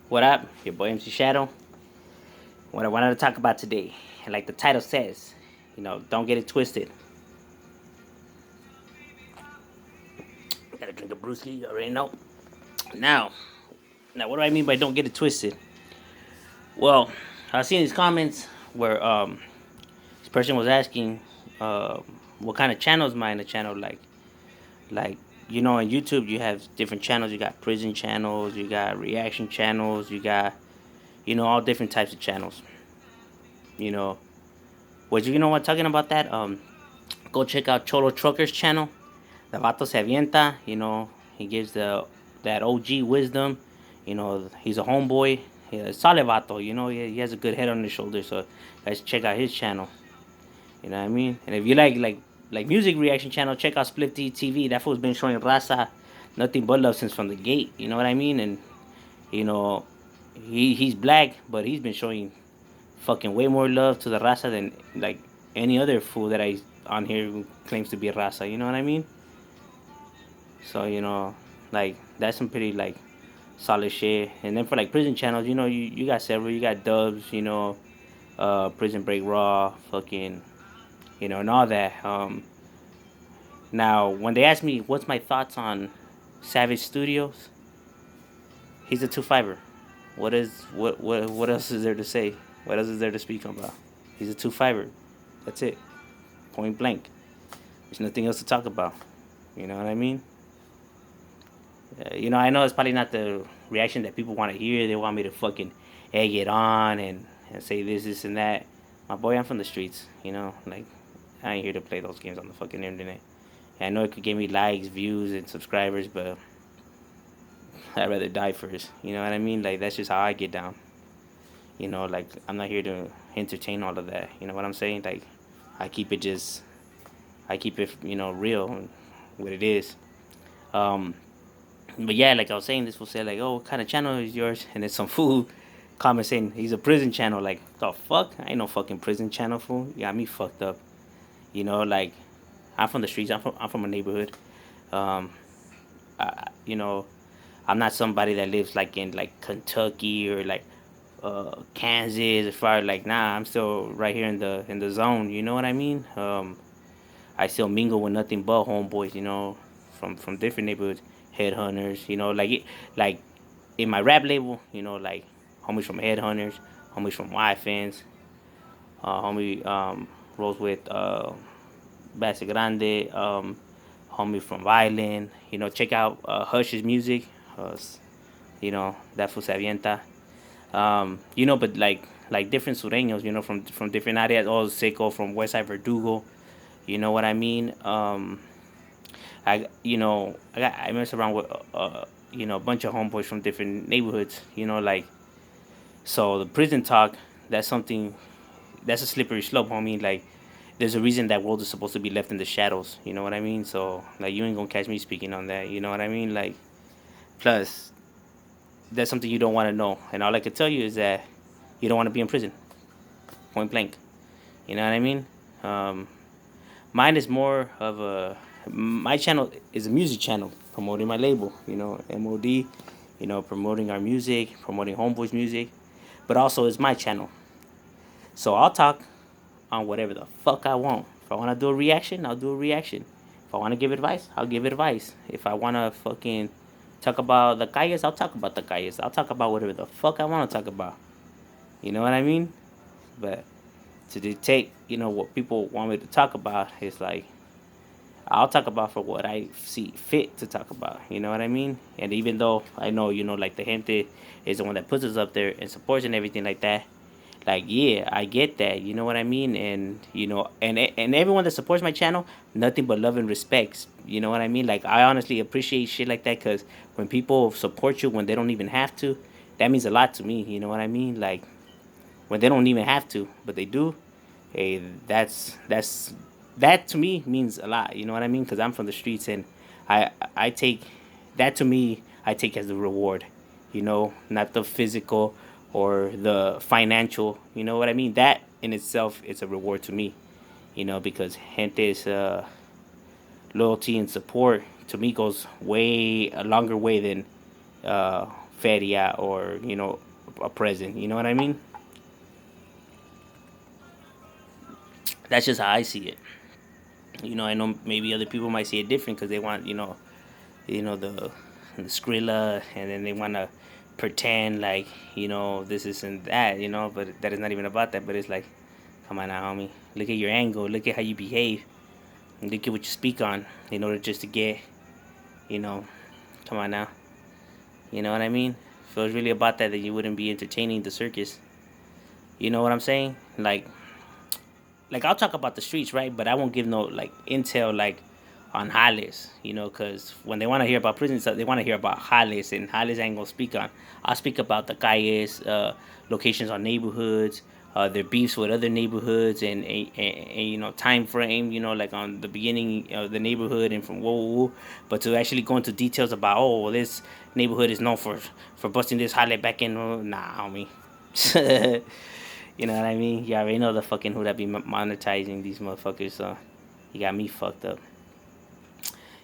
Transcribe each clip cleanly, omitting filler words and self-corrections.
What up? Your boy MC Shadow. What I wanted to talk about today, and like the title says, don't get it twisted. Gotta drink a brewski, you already know. Now, now, what do I mean by don't get it twisted? Well, I seen these comments where this person was asking, what kind of channels am I in the channel like on YouTube you have different channels. You got prison channels, you got reaction channels, you got all different types of channels. You know, what talking about that? Go check out Cholo Trucker's channel. The vato se avienta, he gives that OG wisdom. He's a homeboy. Solid vato, he has a good head on his shoulders. So guys, check out his channel. You know what I mean? And if you like music reaction channel, check out Splifty TV. That fool's been showing Raza nothing but love since from the gate. You know what I mean? And you know, he's black, but he's been showing fucking way more love to the Raza than like any other fool that I on here who claims to be a Raza. You know what I mean? So like that's some pretty like solid shit. And then for like prison channels, you got several. You got Dubs, Prison Break Raw, fucking, and all that. Now when they ask me what's my thoughts on Savage Studios, he's a 2-5er. What else is there to say? What else is there to speak about? He's a 2-5er. That's it. Point blank. There's nothing else to talk about. You know what I mean? I know it's probably not the reaction that people want to hear. They want me to fucking egg it on and say this, and that. My boy, I'm from the streets, Like, I ain't here to play those games on the fucking internet. And I know it could give me likes, views, and subscribers, but I'd rather die first. You know what I mean? Like, that's just how I get down. Like, I'm not here to entertain all of that. You know what I'm saying? Like, I keep it just, I keep it, real, what it is. Um, But yeah, like I was saying, this will say like, "Oh, what kind of channel is yours?" And then some fool comment saying he's a prison channel. Like, the fuck? I ain't no fucking prison channel, fool. You got me fucked up. Like I'm from the streets. I'm from a neighborhood. Um, you know, I'm not somebody that lives like in like Kentucky or like Kansas. As far as like, nah, I'm still right here in the zone. You know what I mean? I still mingle with nothing but homeboys. From different neighborhoods, headhunters. Like in my rap label. Like homies from headhunters, homies from YFNs, homie rolls with Base Grande, homie from Violin. Check out Hush's music. That fool se avienta. But like different sureños, from different areas. All Seco from Westside Verdugo. You know what I mean? I mess around with a bunch of homeboys from different neighborhoods. Like, so the prison talk. That's something. That's a slippery slope, homie. Like, there's a reason that world is supposed to be left in the shadows. You know what I mean? So like, you ain't gonna catch me speaking on that. You know what I mean? Like, plus that's something you don't want to know. And all I can tell you is that you don't want to be in prison. Point blank. You know what I mean? Um, Mine is more of a. My channel is a music channel promoting my label. M.O.D. Promoting our music, promoting Homeboys music, but also it's my channel. So I'll talk on whatever the fuck I want. If I want to do a reaction, I'll do a reaction. If I want to give advice, I'll give advice. If I want to fucking talk about the calles, I'll talk about the calles. I'll talk about whatever the fuck I want to talk about. You know what I mean? But to dictate, what people want me to talk about is like, I'll talk about for what I see fit to talk about. You know what I mean? And even though I know, like the gente is the one that puts us up there and supports and everything like that. Like, yeah, I get that. You know what I mean? And and everyone that supports my channel, nothing but love and respect. You know what I mean? Like, I honestly appreciate shit like that, because when people support you when they don't even have to, that means a lot to me. You know what I mean? Like, when they don't even have to, but they do. Hey, that to me means a lot. You know what I mean? Because I'm from the streets, and I take that, to me, I take as the reward. Not the physical or the financial. You know what I mean? That in itself is a reward to me. Because gente's loyalty and support to me goes way a longer way than feria or, a present. You know what I mean? That's just how I see it. I know maybe other people might see it different because they want, the Skrilla, and then they want to pretend like, this isn't that, but that is not even about that. But it's like, come on now, homie. Look at your angle. Look at how you behave. And look at what you speak on in order just to get, you know, come on now. You know what I mean? If it was really about that, then you wouldn't be entertaining the circus. You know what I'm saying? Like I'll talk about the streets, right? But I won't give no like intel like on Hollis, because when they want to hear about prison stuff, they want to hear about Hollis, and Hollis ain't gonna speak on. I'll speak about the calles, locations on neighborhoods, their beefs with other neighborhoods, and time frame, like on the beginning of the neighborhood and from whoa. But to actually go into details about, oh, well, this neighborhood is known for busting this Hollis back in, nah, homie. You know what I mean? You already know the fucking who that be monetizing these motherfuckers, so you got me fucked up.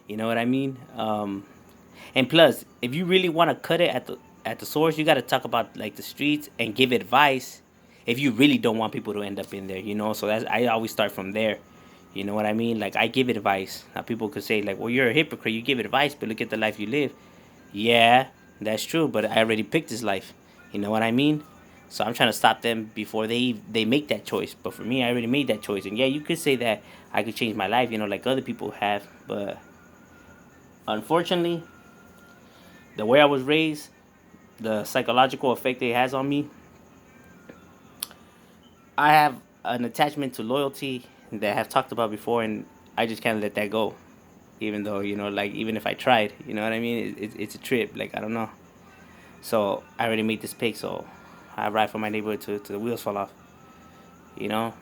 You know what I mean? And plus, if you really want to cut it at the source, you got to talk about like the streets and give advice. If you really don't want people to end up in there, so that's I always start from there. You know what I mean? Like I give advice. Now people could say like, "Well, you're a hypocrite. You give advice, but look at the life you live." Yeah, that's true. But I already picked this life. You know what I mean? So I'm trying to stop them before they make that choice. But for me, I already made that choice. And yeah, you could say that I could change my life, like other people have. But unfortunately, the way I was raised, the psychological effect it has on me, I have an attachment to loyalty that I have talked about before, and I just can't let that go. Even though, like, even if I tried, you know what I mean? It's a trip. Like, I don't know. So I already made this pick, so I ride for my neighborhood to the wheels fall off, you know?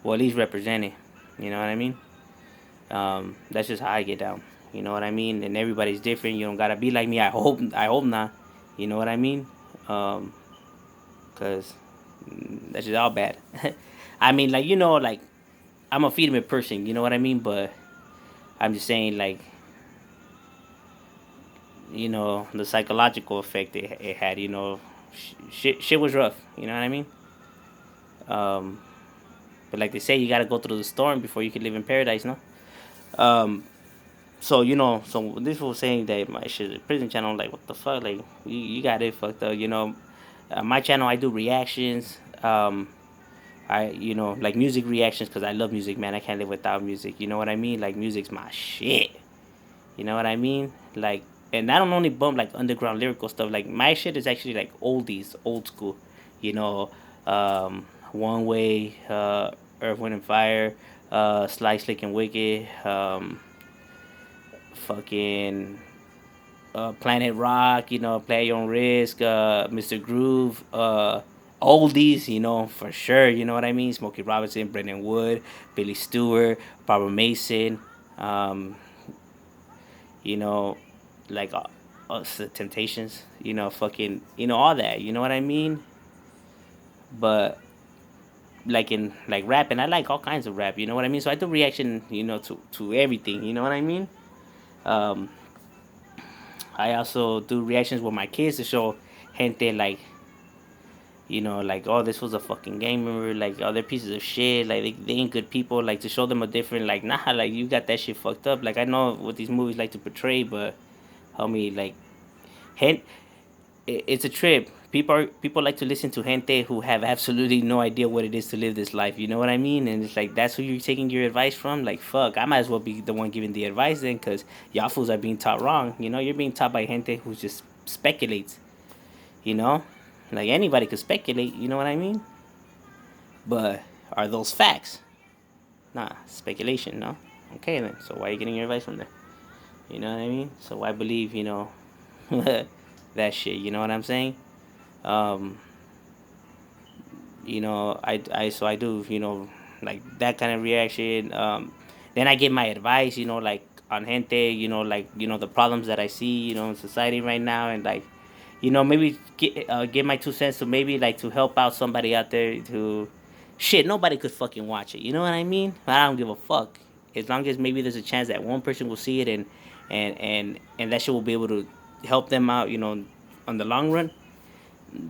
Well, at least represent it, you know what I mean? That's just how I get down. You know what I mean? And everybody's different. You don't gotta be like me. I hope not. You know what I mean? Cause that's just all bad. I mean, like like I'm a freedom person. You know what I mean? But I'm just saying, like, the psychological effect it had. Shit was rough. You know what I mean? Um, but like they say, you gotta go through the storm before you can live in paradise. No. Um, so so this was saying that my shit is a prison channel. I'm like, what the fuck? Like, you got it fucked up. My channel, I do reactions. I like music reactions because I love music, man. I can't live without music. You know what I mean? Like, music's my shit. You know what I mean? Like, and I don't only bump like underground lyrical stuff. Like, my shit is actually like oldies, old school. You know, One Way, Earth, Wind and Fire, Sly, Slick and Wicked, fucking Planet Rock, Play Your Own Risk, Mr. Groove, oldies, for sure, you know what I mean? Smokey Robinson, Brendan Wood, Billy Stewart, Barbara Mason, um, you know, like us, the Temptations, fucking, all that, you know what I mean? But like in like rap, and I like all kinds of rap, you know what I mean? So I do reaction, to everything, you know what I mean? Um, I also do reactions with my kids to show gente like, like, oh, this was a fucking gang member, like, oh, they're pieces of shit, like, they ain't good people, like, to show them a different, like, nah, like, you got that shit fucked up. Like, I know what these movies like to portray, but, homie, like, hen- it's a trip. People like to listen to gente who have absolutely no idea what it is to live this life. You know what I mean? And it's like, that's who you're taking your advice from. Like, fuck, I might as well be the one giving the advice then, because y'all fools are being taught wrong. You're being taught by gente who just speculates. You know, like, anybody could speculate. You know what I mean? But are those facts? Nah, speculation. No. Okay then. So why are you getting your advice from there? You know what I mean? So why believe that shit? You know what I'm saying? Um, so I do, like that kind of reaction. Then I give my advice, like on gente, like, the problems that I see, in society right now, and like, maybe give my 2 cents to maybe like to help out somebody out there to, shit, nobody could fucking watch it. You know what I mean? I don't give a fuck. As long as maybe there's a chance that one person will see it, and that shit will be able to help them out, on the long run,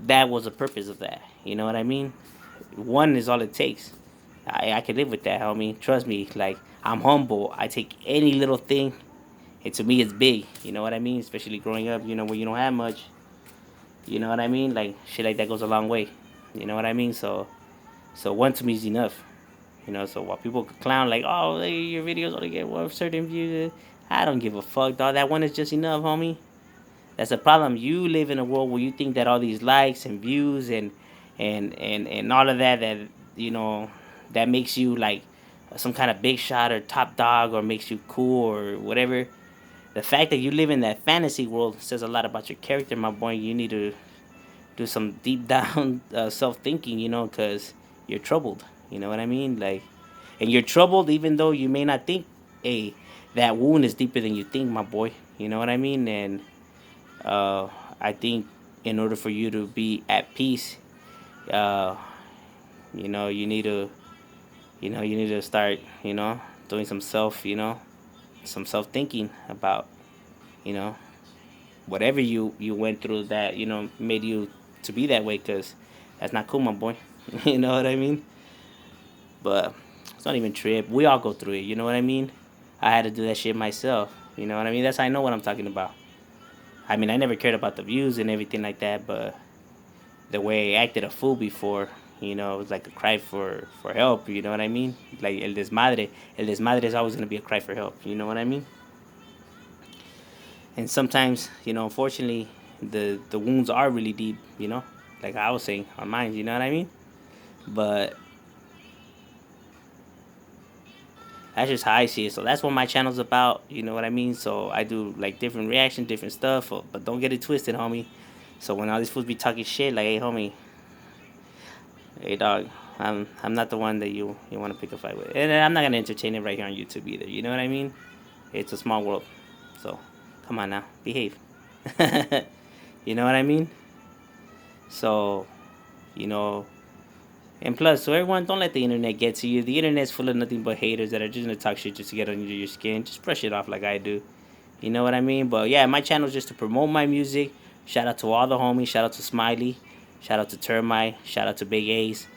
that was the purpose of that. You know what I mean? One is all it takes. I can live with that, homie. Trust me. Like, I'm humble. I take any little thing, and to me, it's big. You know what I mean? Especially growing up, when you don't have much. You know what I mean? Like, shit like that goes a long way. You know what I mean? So one to me is enough. So while people clown like, oh, hey, your videos only get one certain views, I don't give a fuck, dog. That one is just enough, homie. That's the problem. You live in a world where you think that all these likes and views and all of that you know that makes you like some kind of big shot or top dog or makes you cool or whatever. The fact that you live in that fantasy world says a lot about your character, my boy. You need to do some deep down self thinking, because you're troubled. You know what I mean? Like, and you're troubled even though you may not think, hey, that wound is deeper than you think, my boy. You know what I mean? And uh, I think in order for you to be at peace, uh, you need to, start, doing some self thinking about, you know, whatever you went through that made you to be that way, because that's not cool, my boy. You know what I mean? But it's not even trip. We all go through it. You know what I mean? I had to do that shit myself. You know what I mean? That's how I know what I'm talking about. I mean, I never cared about the views and everything like that, but the way I acted a fool before, it was like a cry for help. You know what I mean? Like el desmadre is always gonna be a cry for help. You know what I mean? And sometimes, unfortunately, the wounds are really deep. Like I was saying, on mine. You know what I mean? But that's just how I see it. So that's what my channel's about. You know what I mean? So I do like different reactions, different stuff. But don't get it twisted, homie. So when all these fools be talking shit, like, hey, homie, hey, dog, I'm not the one that you want to pick a fight with, and I'm not gonna entertain it right here on YouTube either. You know what I mean? It's a small world, so come on now, behave. You know what I mean? So, you know, and plus, so everyone, don't let the internet get to you. The internet's full of nothing but haters that are just gonna talk shit just to get under your skin. Just brush it off like I do. You know what I mean? But yeah, my channel is just to promote my music. Shout out to all the homies. Shout out to Smiley. Shout out to Termite. Shout out to Big Ace.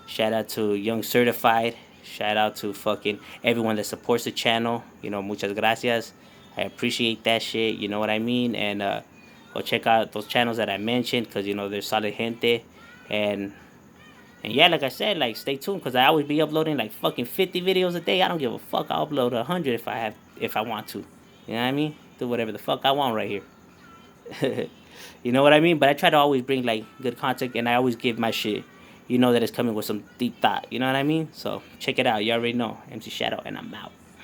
Shout out to Young Certified. Shout out to fucking everyone that supports the channel. Muchas gracias. I appreciate that shit. You know what I mean? And go check out those channels that I mentioned, because they're solid gente. And yeah, like I said, like, stay tuned, because I always be uploading like fucking 50 videos a day. I don't give a fuck. I'll upload 100 if I want to. You know what I mean? Do whatever the fuck I want right here. You know what I mean? But I try to always bring like good content, and I always give my shit. That it's coming with some deep thought. You know what I mean? So check it out. You already know. MC Shadow, and I'm out.